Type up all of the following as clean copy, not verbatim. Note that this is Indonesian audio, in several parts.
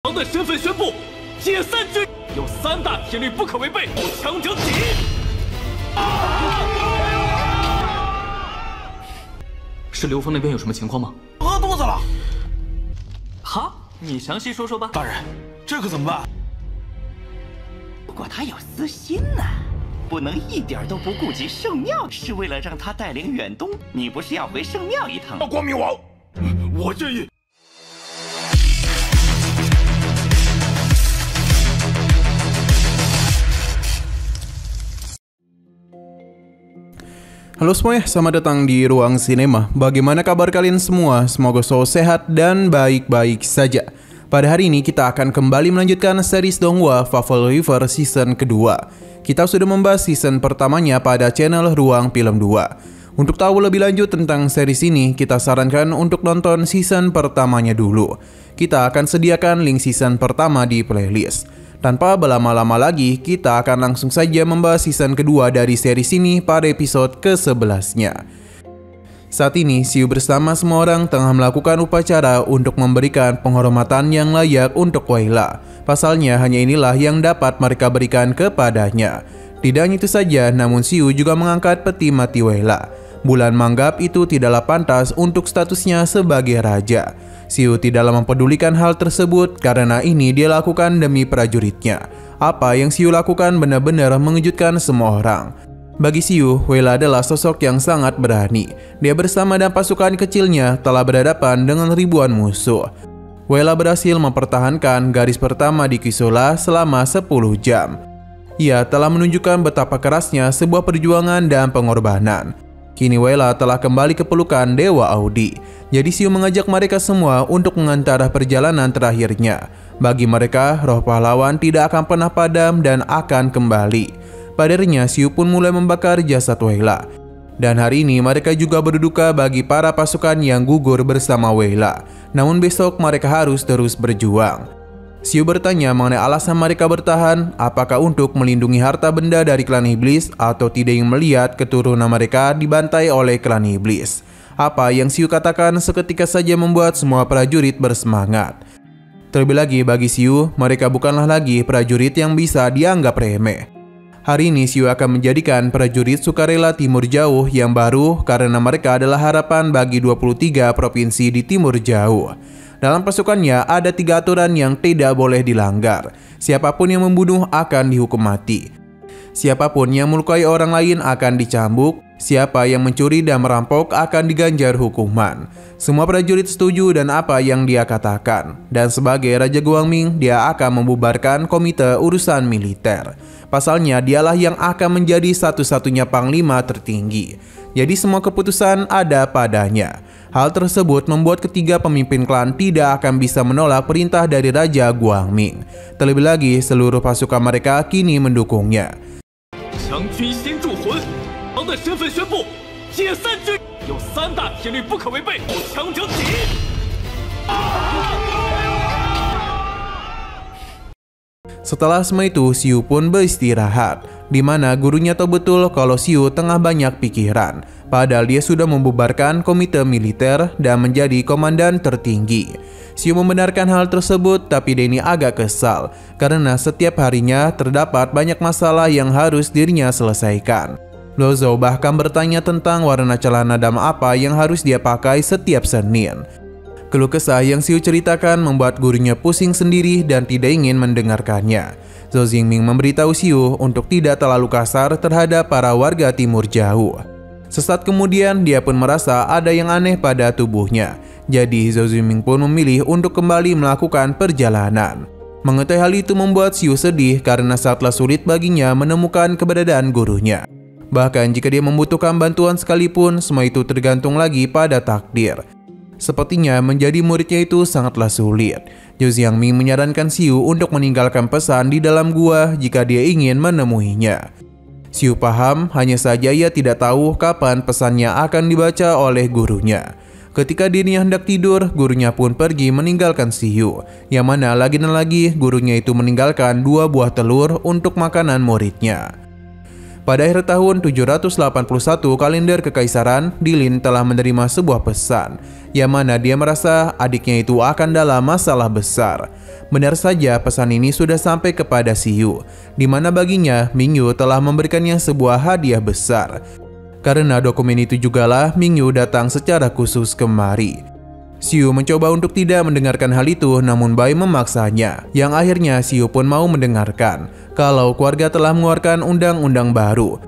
王的身份宣布，解散军有3大铁律不可违背，强者起义。是刘峰那边有什么情况吗？饿肚子了。好，你详细说说吧。大人，这可怎么办？不过他有私心呢，不能一点都不顾及圣庙，是为了让他带领远东。你不是要回圣庙一趟？光明王，我愿意。Halo semuanya, selamat datang di Ruang Sinema. Bagaimana kabar kalian semua? Semoga selalu sehat dan baik-baik saja. Pada hari ini kita akan kembali melanjutkan series Donghua Fable River season kedua. Kita sudah membahas season pertamanya pada channel Ruang Film 2. Untuk tahu lebih lanjut tentang series ini, kita sarankan untuk nonton season pertamanya dulu. Kita akan sediakan link season pertama di playlist. Tanpa berlama-lama lagi, kita akan langsung saja membahas season kedua dari series ini pada episode ke-11-nya. Saat ini, Xiu bersama semua orang tengah melakukan upacara untuk memberikan penghormatan yang layak untuk Weila. Pasalnya, hanya inilah yang dapat mereka berikan kepadanya. Tidak hanya itu saja, namun Xiu juga mengangkat peti mati Weila. Bulan menganggap itu tidaklah pantas untuk statusnya sebagai raja. Xiu tidaklah mempedulikan hal tersebut karena ini dia lakukan demi prajuritnya. Apa yang Xiu lakukan benar-benar mengejutkan semua orang. Bagi Xiu, Weila adalah sosok yang sangat berani. Dia bersama dan pasukan kecilnya telah berhadapan dengan ribuan musuh. Weila berhasil mempertahankan garis pertama di Kisola selama 10 jam. Ia telah menunjukkan betapa kerasnya sebuah perjuangan dan pengorbanan. Kini Weila telah kembali ke pelukan Dewa Audi. Jadi Xiu mengajak mereka semua untuk mengantar perjalanan terakhirnya. Bagi mereka, roh pahlawan tidak akan pernah padam dan akan kembali. Pada akhirnya Xiu pun mulai membakar jasad Weila. Dan hari ini mereka juga berduka bagi para pasukan yang gugur bersama Weila. Namun besok mereka harus terus berjuang. Xiu bertanya mengenai alasan mereka bertahan, apakah untuk melindungi harta benda dari klan iblis atau tidak ingin melihat keturunan mereka dibantai oleh klan iblis. Apa yang Xiu katakan seketika saja membuat semua prajurit bersemangat. Terlebih lagi bagi Xiu, mereka bukanlah lagi prajurit yang bisa dianggap remeh. Hari ini Xiu akan menjadikan prajurit sukarela Timur Jauh yang baru karena mereka adalah harapan bagi 23 provinsi di Timur Jauh. Dalam pasukannya ada 3 aturan yang tidak boleh dilanggar. Siapapun yang membunuh akan dihukum mati. Siapapun yang melukai orang lain akan dicambuk. Siapa yang mencuri dan merampok akan diganjar hukuman. Semua prajurit setuju dan apa yang dia katakan. Dan sebagai Raja Guangming, dia akan membubarkan komite urusan militer. Pasalnya dialah yang akan menjadi satu-satunya panglima tertinggi. Jadi semua keputusan ada padanya. Hal tersebut membuat ketiga pemimpin klan tidak akan bisa menolak perintah dari Raja Guangming. Terlebih lagi, seluruh pasukan mereka kini mendukungnya. Setelah semua itu, Xiu pun beristirahat, di mana gurunya tahu betul kalau Xiu tengah banyak pikiran. Padahal dia sudah membubarkan komite militer dan menjadi komandan tertinggi. Xiu membenarkan hal tersebut, tapi Denny agak kesal karena setiap harinya terdapat banyak masalah yang harus dirinya selesaikan. Lo Zhou bahkan bertanya tentang warna celana dalam apa yang harus dia pakai setiap Senin. Keluh kesah yang Xiu ceritakan membuat gurunya pusing sendiri dan tidak ingin mendengarkannya. Zhou Xingming memberitahu Xiu untuk tidak terlalu kasar terhadap para warga Timur Jauh. Sesaat kemudian dia pun merasa ada yang aneh pada tubuhnya. Jadi Zhou Xingming pun memilih untuk kembali melakukan perjalanan. Mengetahui hal itu membuat Xiu sedih karena sangatlah sulit baginya menemukan keberadaan gurunya. Bahkan jika dia membutuhkan bantuan sekalipun, semua itu tergantung lagi pada takdir. Sepertinya menjadi muridnya itu sangatlah sulit. Zhou Xingming menyarankan Xiu untuk meninggalkan pesan di dalam gua jika dia ingin menemuinya. Xiu paham, hanya saja ia tidak tahu kapan pesannya akan dibaca oleh gurunya. Ketika dirinya hendak tidur, gurunya pun pergi meninggalkan Xiu. Yang mana lagi dan lagi gurunya itu meninggalkan 2 buah telur untuk makanan muridnya. Pada akhir tahun 781 kalender kekaisaran, Dilin telah menerima sebuah pesan, yang mana dia merasa adiknya itu akan dalam masalah besar. Benar saja pesan ini sudah sampai kepada Xiu, di mana baginya Mingyu telah memberikannya sebuah hadiah besar. Karena dokumen itu jugalah Mingyu datang secara khusus kemari. Xiu mencoba untuk tidak mendengarkan hal itu, namun Bai memaksanya, yang akhirnya Xiu pun mau mendengarkan kalau keluarga telah mengeluarkan undang-undang baru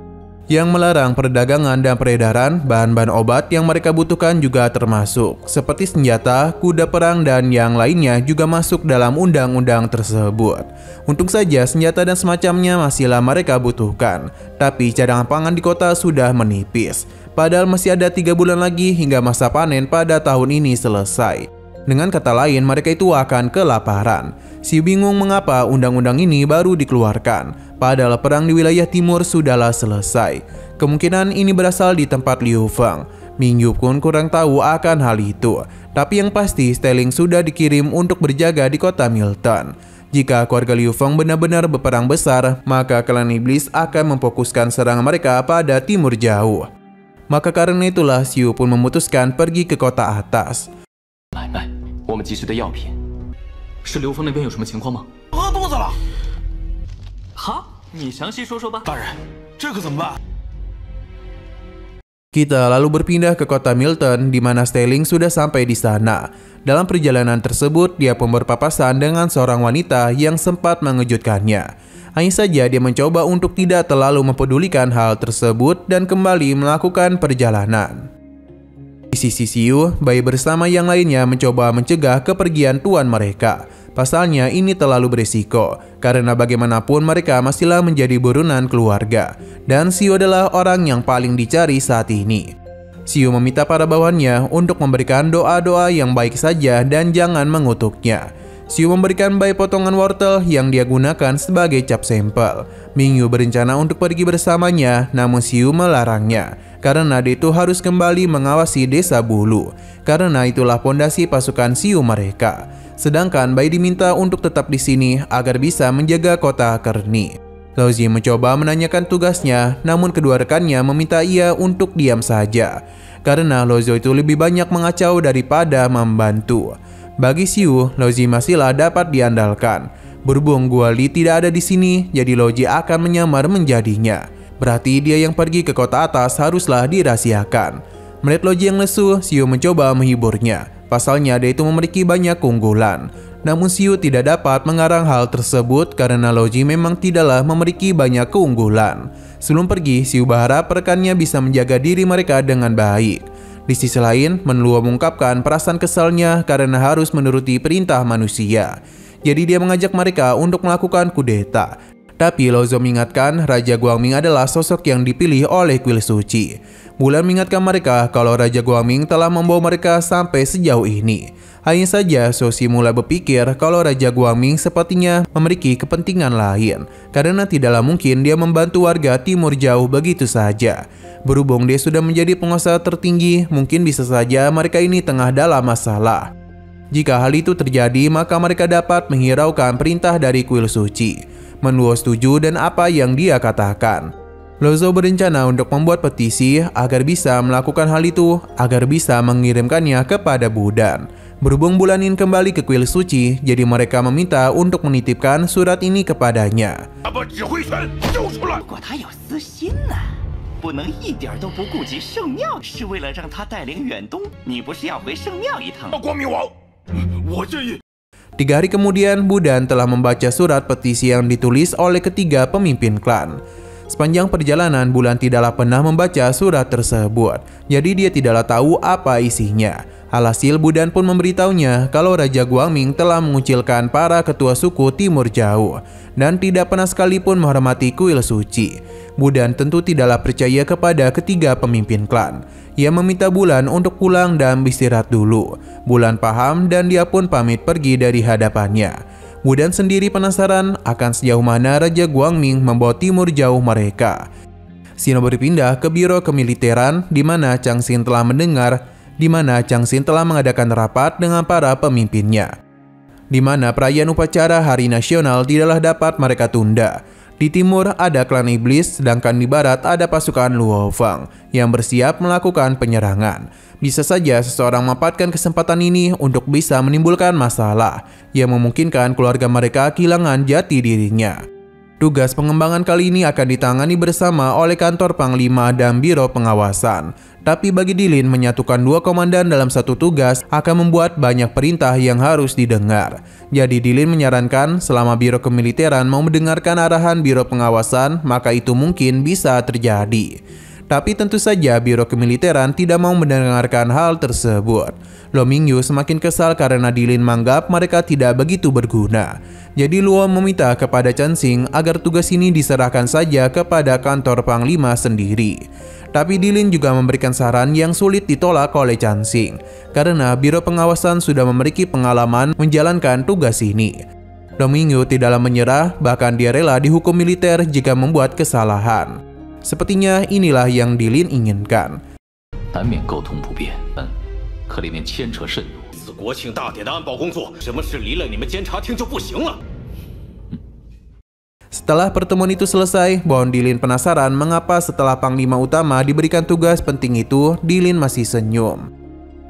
yang melarang perdagangan dan peredaran bahan-bahan obat yang mereka butuhkan, juga termasuk seperti senjata, kuda perang, dan yang lainnya juga masuk dalam undang-undang tersebut. Untung saja senjata dan semacamnya masihlah mereka butuhkan, tapi cadangan pangan di kota sudah menipis. Padahal masih ada 3 bulan lagi hingga masa panen pada tahun ini selesai. Dengan kata lain, mereka itu akan kelaparan. Xiu bingung mengapa undang-undang ini baru dikeluarkan, padahal perang di wilayah timur sudahlah selesai. Kemungkinan ini berasal di tempat Liu Feng. Mingyu pun kurang tahu akan hal itu, tapi yang pasti Stelling sudah dikirim untuk berjaga di kota Milton. Jika keluarga Liu Feng benar-benar berperang besar, maka klan iblis akan memfokuskan serangan mereka pada timur jauh. Maka karena itulah Xiu pun memutuskan pergi ke kota atas. 买卖我们急需的药品，是刘峰那边有什么情况吗？饿肚子了。哈，你详细说说吧。大人，这可怎么办？ Kita lalu berpindah ke kota Milton, di mana Stelling sudah sampai di sana. Dalam perjalanan tersebut, dia pun berpapasan dengan seorang wanita yang sempat mengejutkannya. Hanya saja dia mencoba untuk tidak terlalu mempedulikan hal tersebut dan kembali melakukan perjalanan. Di sisi Xiu, Bai bersama yang lainnya mencoba mencegah kepergian tuan mereka. Pasalnya ini terlalu berisiko, karena bagaimanapun mereka masihlah menjadi buronan keluarga, dan Xiu adalah orang yang paling dicari saat ini. Xiu meminta para bawahannya untuk memberikan doa-doa yang baik saja dan jangan mengutuknya. Xiu memberikan Bai potongan wortel yang dia gunakan sebagai cap sampel. Mingyu berencana untuk pergi bersamanya, namun Xiu melarangnya, karena dia itu harus kembali mengawasi desa Bulu, karena itulah pondasi pasukan Xiu mereka. Sedangkan Bai diminta untuk tetap di sini agar bisa menjaga kota Kerni. Lao Zi mencoba menanyakan tugasnya, namun kedua rekannya meminta ia untuk diam saja, karena Lao Zi itu lebih banyak mengacau daripada membantu. Bagi Xiu, Lao Zi masihlah dapat diandalkan. Berhubung Guali tidak ada di sini, jadi Lao Zi akan menyamar menjadinya. Berarti dia yang pergi ke kota atas haruslah dirahasiakan. Melihat Lao Zi yang lesu, Xiu mencoba menghiburnya. Pasalnya dia itu memiliki banyak keunggulan. Namun Xiu tidak dapat mengarang hal tersebut karena Lao Zi memang tidaklah memiliki banyak keunggulan. Sebelum pergi, Xiu berharap rekannya bisa menjaga diri mereka dengan baik. Di sisi lain, Menluo mengungkapkan perasaan kesalnya karena harus menuruti perintah manusia. Jadi dia mengajak mereka untuk melakukan kudeta. Tapi Lao Zhou mengingatkan Raja Guangming adalah sosok yang dipilih oleh kuil suci. Bulan mengingatkan mereka kalau Raja Guangming telah membawa mereka sampai sejauh ini. Hanya saja Soxi mulai berpikir kalau Raja Guangming sepertinya memiliki kepentingan lain, karena tidaklah mungkin dia membantu warga timur jauh begitu saja. Berhubung dia sudah menjadi penguasa tertinggi, mungkin bisa saja mereka ini tengah dalam masalah. Jika hal itu terjadi, maka mereka dapat menghiraukan perintah dari kuil suci. Menluo setuju dan apa yang dia katakan. Lao Zhou berencana untuk membuat petisi agar bisa melakukan hal itu, agar bisa mengirimkannya kepada Budan. Berhubung Bulanin kembali ke kuil suci, jadi mereka meminta untuk menitipkan surat ini kepadanya. 把指挥权交出来！ 如果他有私心呢？不能一点都不顾及圣庙，是为了让他带领远东。你不是要回圣庙一趟？ 光明王，我建议。 3 hari kemudian, Budan telah membaca surat petisi yang ditulis oleh ketiga pemimpin klan. Sepanjang perjalanan, Bulan tidaklah pernah membaca surat tersebut, jadi dia tidaklah tahu apa isinya. Alhasil, Budan pun memberitahunya kalau Raja Guangming telah mengucilkan para ketua suku Timur Jauh dan tidak pernah sekalipun menghormati kuil suci. Budan tentu tidaklah percaya kepada ketiga pemimpin klan. Ia meminta Bulan untuk pulang dan beristirahat dulu. Bulan paham dan dia pun pamit pergi dari hadapannya. Budan sendiri penasaran akan sejauh mana Raja Guangming membawa Timur Jauh mereka. Sino berpindah ke biro kemiliteran di mana Changxin telah mengadakan rapat dengan para pemimpinnya. Di mana perayaan upacara Hari Nasional tidaklah dapat mereka tunda. Di timur ada klan iblis, sedangkan di barat ada pasukan Luo Feng yang bersiap melakukan penyerangan. Bisa saja seseorang memanfaatkan kesempatan ini untuk bisa menimbulkan masalah yang memungkinkan keluarga mereka kehilangan jati dirinya. Tugas pengembangan kali ini akan ditangani bersama oleh kantor Panglima dan Biro Pengawasan. Tapi bagi Dilin, menyatukan dua komandan dalam satu tugas akan membuat banyak perintah yang harus didengar. Jadi Dilin menyarankan selama Biro Kemiliteran mau mendengarkan arahan Biro Pengawasan, maka itu mungkin bisa terjadi. Tapi tentu saja Biro Kemiliteran tidak mau mendengarkan hal tersebut. Lo Mingyu semakin kesal karena Dilin menganggap mereka tidak begitu berguna. Jadi Luo meminta kepada Chen Xing agar tugas ini diserahkan saja kepada kantor Panglima sendiri. Tapi Dilin juga memberikan saran yang sulit ditolak oleh Chen Xing, karena Biro Pengawasan sudah memiliki pengalaman menjalankan tugas ini. Lo Mingyu tidaklah menyerah, bahkan dia rela dihukum militer jika membuat kesalahan. Sepertinya inilah yang Dilin inginkan. 难免沟通不便，可里面牵扯甚多。国庆大典的安保工作，什么事离了你们监察厅就不行了。 Setelah pertemuan itu selesai, Bon Dilin penasaran mengapa setelah Panglima Utama diberikan tugas penting itu, Dilin masih senyum.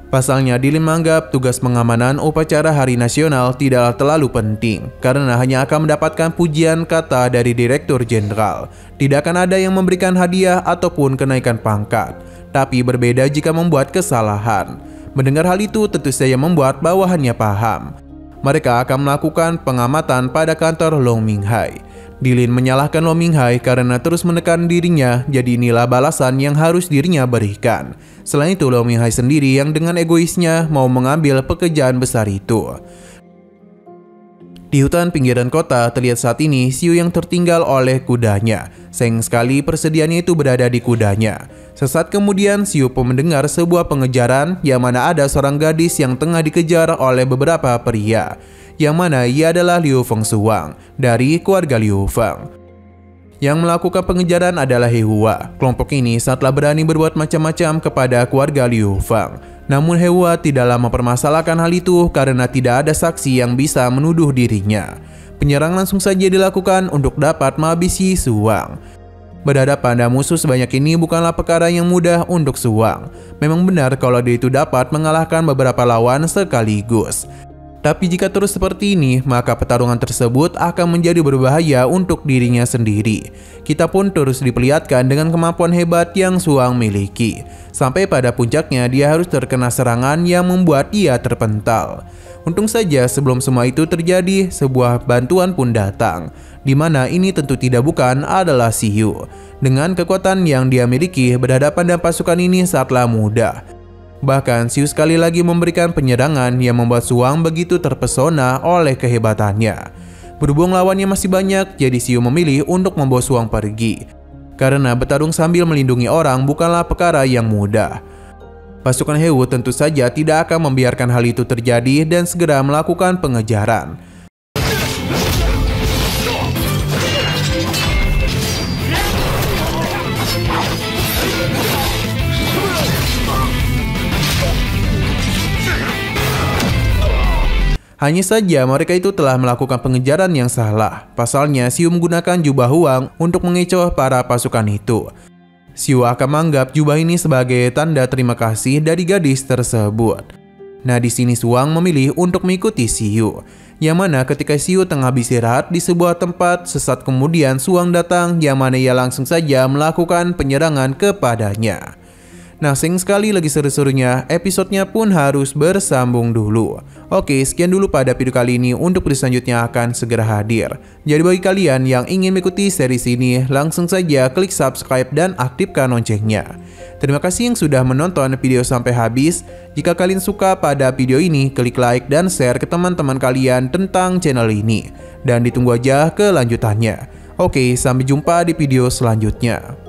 Pasalnya Dilin menganggap tugas pengamanan upacara Hari Nasional tidaklah terlalu penting, karena hanya akan mendapatkan pujian kata dari Direktur Jenderal. Tidak akan ada yang memberikan hadiah ataupun kenaikan pangkat, tapi berbeda jika membuat kesalahan. Mendengar hal itu tentu saja membuat bawahannya paham. Mereka akan melakukan pengamatan pada kantor Long Minghai. Dilin menyalahkan Lo Minghai karena terus menekan dirinya, jadi inilah balasan yang harus dirinya berikan. Selain itu, Lo Minghai sendiri yang dengan egoisnya mau mengambil pekerjaan besar itu. Di hutan pinggiran kota terlihat saat ini Xiu yang tertinggal oleh kudanya. Sayang sekali persediaannya itu berada di kudanya. Sesaat kemudian Xiu pun mendengar sebuah pengejaran yang mana ada seorang gadis yang tengah dikejar oleh beberapa pria. Yang mana ia adalah Liu Fengshuang dari keluarga Liu Feng. Yang melakukan pengejaran adalah He Hua. Kelompok ini saatlah berani berbuat macam-macam kepada keluarga Liu Feng. Namun He Hua tidaklah mempermasalahkan hal itu karena tidak ada saksi yang bisa menuduh dirinya. Penyerangan langsung saja dilakukan untuk dapat menghabisi Shuang. Berhadapan dengan musuh sebanyak ini bukanlah perkara yang mudah untuk Shuang. Memang benar kalau dia itu dapat mengalahkan beberapa lawan sekaligus. Tapi jika terus seperti ini, maka pertarungan tersebut akan menjadi berbahaya untuk dirinya sendiri. Kita pun terus diperlihatkan dengan kemampuan hebat yang Shuang miliki. Sampai pada puncaknya dia harus terkena serangan yang membuat ia terpental. Untung saja sebelum semua itu terjadi, sebuah bantuan pun datang. Di mana ini tentu tidak bukan adalah Xiu. Dengan kekuatan yang dia miliki, berhadapan dengan pasukan ini sangatlah mudah. Bahkan Xiu sekali lagi memberikan penyerangan yang membuat Shuang begitu terpesona oleh kehebatannya. Berhubung lawannya masih banyak, jadi Xiu memilih untuk membawa Shuang pergi. Karena bertarung sambil melindungi orang bukanlah perkara yang mudah. Pasukan He Wu tentu saja tidak akan membiarkan hal itu terjadi dan segera melakukan pengejaran. Hanya saja mereka itu telah melakukan pengejaran yang salah. Pasalnya Xiu menggunakan jubah Huang untuk mengecoh para pasukan itu. Xiu akan menganggap jubah ini sebagai tanda terima kasih dari gadis tersebut. Nah, di sini Shuang memilih untuk mengikuti Xiu. Yang mana ketika Xiu tengah beristirahat di sebuah tempat, sesaat kemudian Shuang datang yang mana ia langsung saja melakukan penyerangan kepadanya. Nah, sayang sekali lagi seru-serunya, episodenya pun harus bersambung dulu. Oke, sekian dulu pada video kali ini. Untuk video selanjutnya akan segera hadir. Jadi bagi kalian yang ingin mengikuti series ini, langsung saja klik subscribe dan aktifkan loncengnya. Terima kasih yang sudah menonton video sampai habis. Jika kalian suka pada video ini, klik like dan share ke teman-teman kalian tentang channel ini. Dan ditunggu aja kelanjutannya. Oke, sampai jumpa di video selanjutnya.